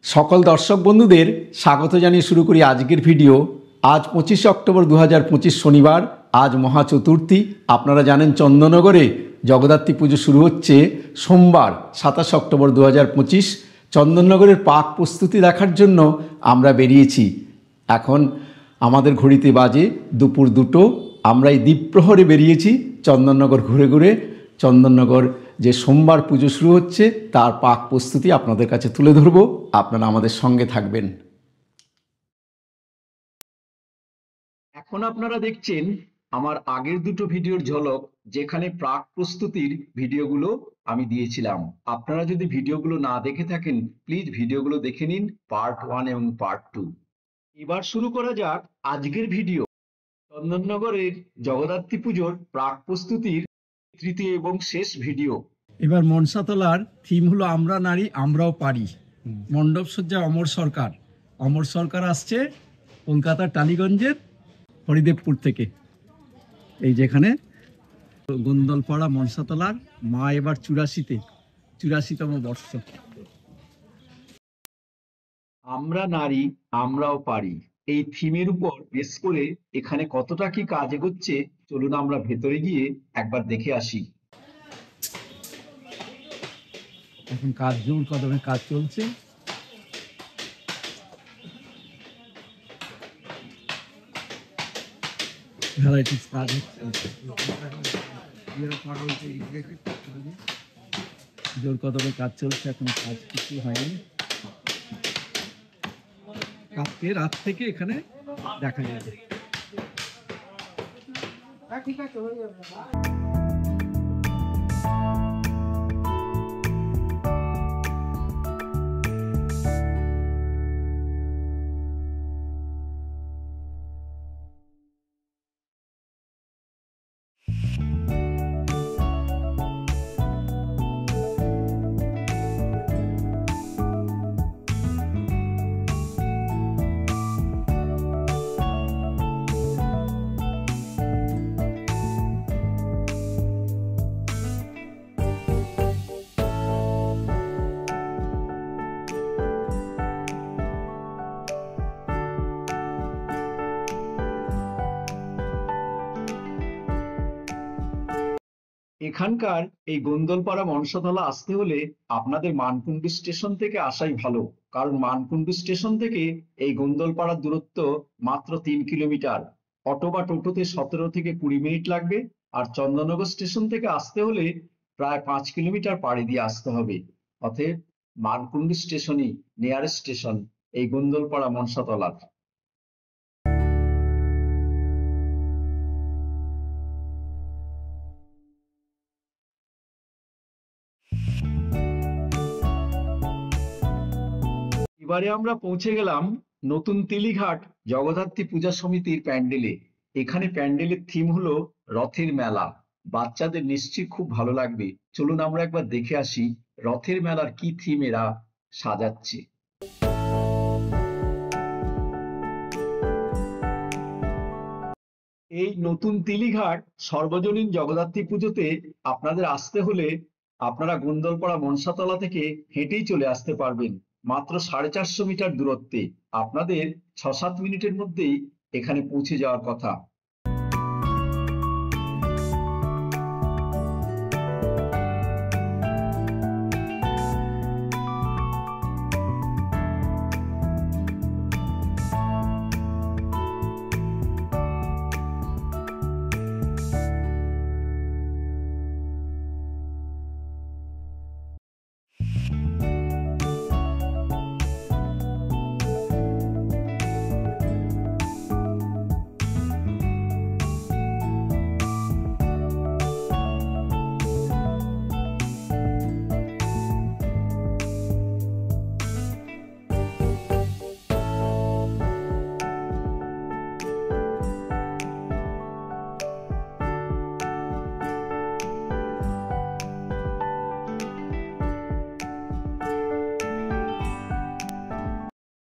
সকল দর্শক বন্ধুদের স্বাগত জানিয়ে শুরু করি আজকের ভিডিও। আজ 25 অক্টোবর 2025 শনিবার। আজ মহা চতুর্থী। আপনারা জানেন চন্দননগরে জগদ্ধাত্রী পুজো শুরু হচ্ছে সোমবার 27 অক্টোবর 2025। চন্দননগরের পাক প্রস্তুতি দেখার জন্য আমরা বেরিয়েছি। এখন আমাদের ঘড়িতে বাজে দুপুর 2টো। আমরা এই দ্বীপ্রহরে বেরিয়েছি চন্দননগর ঘুরে ঘুরে। চন্দননগর যে সোমবার পুজো শুরু হচ্ছে তার পাক প্রস্তুতি আপনাদের কাছে তুলে ধরব। আপনারা আমাদের সঙ্গে থাকবেন। এখন আপনারা দেখছেন আমার আগের দুটো ভিডিওর ঝলক, যেখানে প্রাক প্রস্তুতির ভিডিওগুলো আমি দিয়েছিলাম। আপনারা যদি ভিডিওগুলো না দেখে থাকেন প্লিজ ভিডিওগুলো দেখে নিন, পার্ট 1 এবং পার্ট 2। এবার শুরু করা যাক আজকের ভিডিও। চন্দননগরের জগদ্ধাত্রী পুজোর প্রাক প্রস্তুতির তৃতীয় এবং শেষ ভিডিও। এবার মনসাতলার থিম হলো আমরা নারী আমরাও পারি। মণ্ডপ সজ্জা অমর সরকার আসছে কলকাতার টালিগঞ্জের হরিদেবপুর থেকে। এই যেখানে গোন্দলপাড়া মনসাতলার মা এবার 84তম বর্ষ। আমরা নারী আমরাও পারি এই থিমের উপর বেস করে এখানে কতটা কি কাজ এগোচ্ছে চলুন আমরা ভেতরে গিয়ে একবার দেখে আসি। এখন কাজ জোর কদমে কাজ চলছে। ভ্যারাইটিস কাজ জোর কদমে কাজ চলছে, এখন কাজ কিছু হয়নি। কালকে রাত থেকে এখানে দেখা যাবে। ঠিক আছে, হয়ে যাবে। এখানকার এই গোন্দলপাড়া মনসাতলা আসতে হলে আপনাদের মানকুণ্ডু স্টেশন থেকে আসাই ভালো, কারণ মানকুণ্ডু স্টেশন থেকে এই গোন্দলপাড়ার দূরত্ব মাত্র 3 কিলোমিটার। অটো বা টোটোতে 17 থেকে 20 মিনিট লাগবে। আর চন্দননগর স্টেশন থেকে আসতে হলে প্রায় 5 কিলোমিটার পাড়ি দিয়ে আসতে হবে। অতএব মানকুণ্ডু স্টেশনই নিয়ারেস্ট স্টেশন এই গোন্দলপাড়া মনসাতলার। এবারে আমরা পৌঁছে গেলাম নতুন তিলিঘাট জগদ্ধাত্রী পূজা সমিতির প্যান্ডেলে। এখানে প্যান্ডেলের থিম হলো রথের মেলা। বাচ্চাদের নিশ্চয়ই খুব ভালো লাগবে। চলুন আমরা একবার দেখে আসি রথের মেলার কি থিম এরা সাজাচ্ছে। এই নতুন তিলিঘাট সর্বজনীন জগদ্ধাত্রী পুজোতে আপনাদের আসতে হলে আপনারা গোন্দলপাড়া মনসাতলা থেকে হেঁটেই চলে আসতে পারবেন। মাত্র 450 মিটার দূরত্বে। আপনাদের 6-7 মিনিটের মধ্যেই এখানে পৌঁছে যাওয়ার কথা।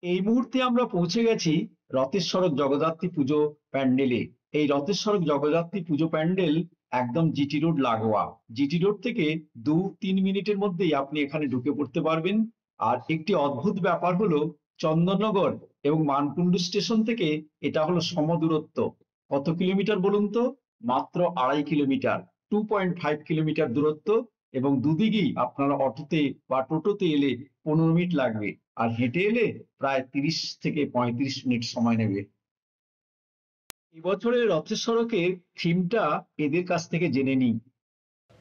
এই মুহূর্তে আমরা পৌঁছে গেছি রথের সড়ক জগদ্ধাত্রী পুজো প্যান্ডেলে। এই রথের সড়ক জগদ্ধাত্রী পুজো প্যান্ডেল একদম জিটি রোড লাগোয়া। জিটি রোড থেকে 2-3 মিনিটের মধ্যেই আপনি এখানে ঢুকে পড়তে পারবেন। আর একটি অদ্ভুত ব্যাপার হলো চন্দননগর এবং মানকুণ্ডু স্টেশন থেকে এটা হলো সমদূরত্ব। কত কিলোমিটার বলুন তো? মাত্র 2.5 কিলোমিটার, 2.5 কিলোমিটার দূরত্ব। এবং দুদিকেই আপনারা অটোতে বা টোটোতে এলে 15 মিনিট লাগবে, আর হেঁটে এলে প্রায় 30 থেকে 35 মিনিট সময় নেবে। এবছরের রথের সড়কের থিমটা এদের কাছ থেকে জেনে নিই।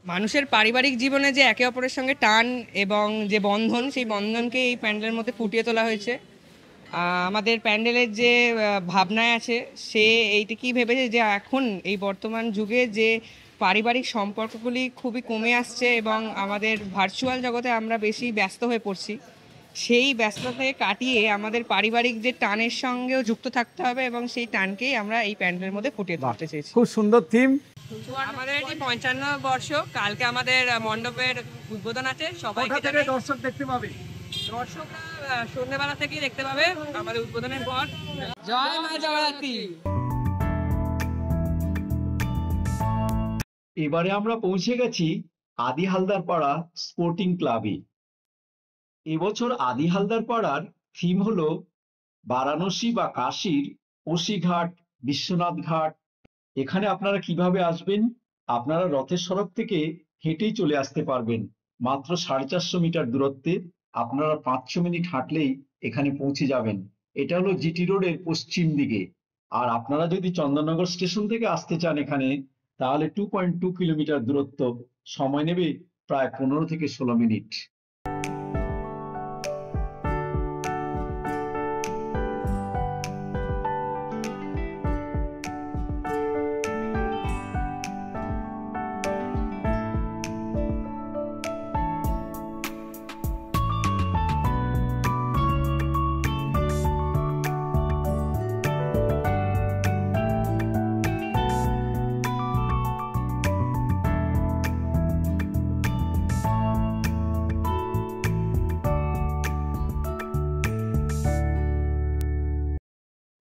মানুষের পারিবারিক জীবনে যে একে অপরের সঙ্গে টান এবং যে বন্ধন, সেই বন্ধনকে এই প্যান্ডেলের মধ্যে ফুটিয়ে তোলা হয়েছে। আমাদের প্যান্ডেলের যে ভাবনায় আছে, সে এইটিকেই ভেবেছে যে এখন এই বর্তমান যুগে যে পারিবারিক সম্পর্কগুলি খুবই কমে আসছে এবং আমাদের ভার্চুয়াল জগতে আমরা বেশি ব্যস্ত হয়ে পড়ছি, সেই ব্যস্ততাকে কাটিয়ে আমাদের পারিবারিক যে টানের সঙ্গেও যুক্ত থাকতে হবে এবং সেই টানকেই আমরা এই প্যান্ডেলের মধ্যে ফুটিয়ে তুলতে চেয়েছি। খুব সুন্দর থিম। আমাদের এটি 55 বর্ষ, কালকে আমাদের মণ্ডপের উদ্বোধন আছে। সবাই দর্শক দেখতে পাবে, দর্শকরা সন্ধ্যেবেলা থেকেই দেখতে পাবে আমাদের উদ্বোধনের পর। জয় মা জগদ্ধাত্রী। এবারে আমরা পৌঁছে গেছি আদি হালদার পাড়া স্পোর্টিং ক্লাবে। এবছর আদি হালদার পাড়ার থিম হলো বারাণসী বা কাশীর ওসিঘাট, বিশ্বনাথ ঘাট। এখানে আপনারা কিভাবে আসবেন? আপনারা রথের সড়ক থেকে হেঁটেই চলে আসতে পারবেন। মাত্র 450 মিটার দূরত্বে আপনারা 5-6 মিনিট হাঁটলেই এখানে পৌঁছে যাবেন। এটা হলো জিটি রোডের পশ্চিম দিকে। আর আপনারা যদি চন্দননগর স্টেশন থেকে আসতে চান এখানে, তাহলে 2.2 কিলোমিটার দূরত্ব, সময় নেবে প্রায় 15 থেকে 16 মিনিট।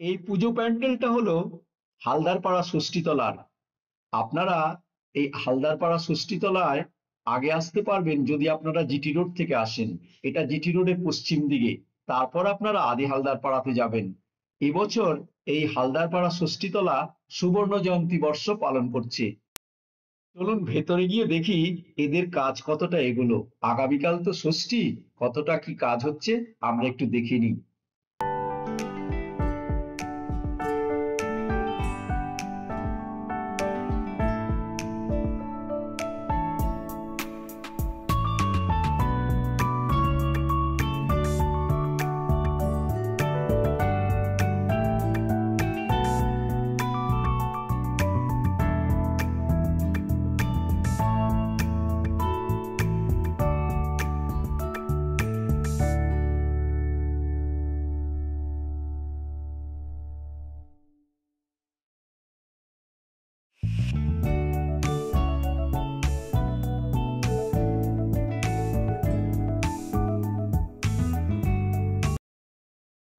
এই পুজো প্যান্ডেলটা হলো হালদারপাড়া ষষ্ঠীতলার। আপনারা এই হালদারপাড়া ষষ্ঠীতলায় আগে আসতে পারবেন যদি আপনারা জিটি রোড থেকে আসেন। এটা জিটি রোডের পশ্চিম দিকে। তারপর আপনারা আদি হালদারপাড়াতে যাবেন। এবছর এই হালদারপাড়া ষষ্ঠীতলা সুবর্ণ জয়ন্তী বর্ষ পালন করছে। চলুন ভেতরে গিয়ে দেখি এদের কাজ কতটা এগোলো। আগামীকাল তো ষষ্ঠী, কতটা কি কাজ হচ্ছে আমরা একটু দেখে নিই।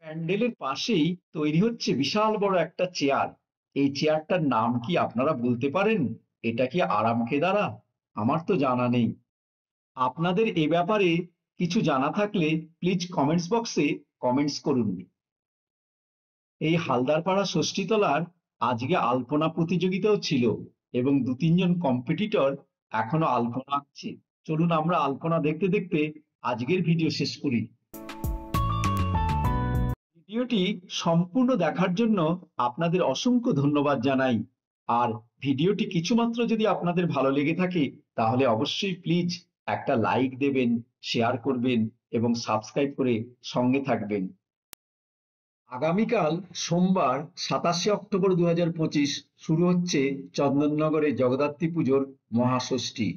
প্যান্ডেলের পাশেই তৈরি হচ্ছে বিশাল বড় একটা চেয়ার। এই চেয়ারটার নাম কি আপনারা বলতে পারেন? এটা কি আরামকেদারা? আমার তো জানা নেই। আপনাদের এ ব্যাপারে কিছু জানা থাকলে প্লিজ কমেন্টস বক্সে কমেন্টস করুন। এই হালদারপাড়া ষষ্ঠীতলার আজকে আলপনা প্রতিযোগিতাও ছিল এবং 2-3 জন কম্পিটিটর এখনো আলপনা আঁকছে। চলুন আমরা আলপনা দেখতে দেখতে আজকের ভিডিও শেষ করি। ভিডিওটি সম্পূর্ণ দেখার জন্য আপনাদের অসংখ্য ধন্যবাদ জানাই। আর ভিডিওটি কিছুমাত্র যদি আপনাদের ভালো লেগে থাকে তাহলে অবশ্যই প্লিজ একটা লাইক দেবেন, শেয়ার করবেন এবং সাবস্ক্রাইব করে সঙ্গে থাকবেন। আগামীকাল সোমবার 27শে অক্টোবর 2025 শুরু হচ্ছে চন্দননগরে জগদ্ধাত্রী পুজোর মহাষষ্ঠী।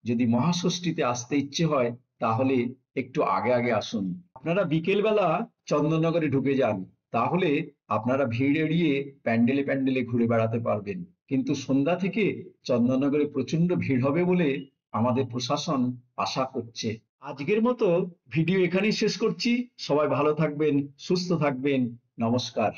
যদি মহাষষ্ঠীতে আসতে ইচ্ছে হয় তাহলে একটু আগে আগে আসুন। আপনারা বিকেলবেলা চন্দননগরে ঢুকে যান, তাহলে আপনারা ভিড় এড়িয়ে প্যান্ডেলে প্যান্ডেলে ঘুরে বেড়াতে পারবেন। কিন্তু সন্ধ্যা থেকে চন্দননগরে প্রচন্ড ভিড় হবে বলে আমাদের প্রশাসন আশা করছে। আজকের মতো ভিডিও এখানেই শেষ করছি। সবাই ভালো থাকবেন, সুস্থ থাকবেন। নমস্কার।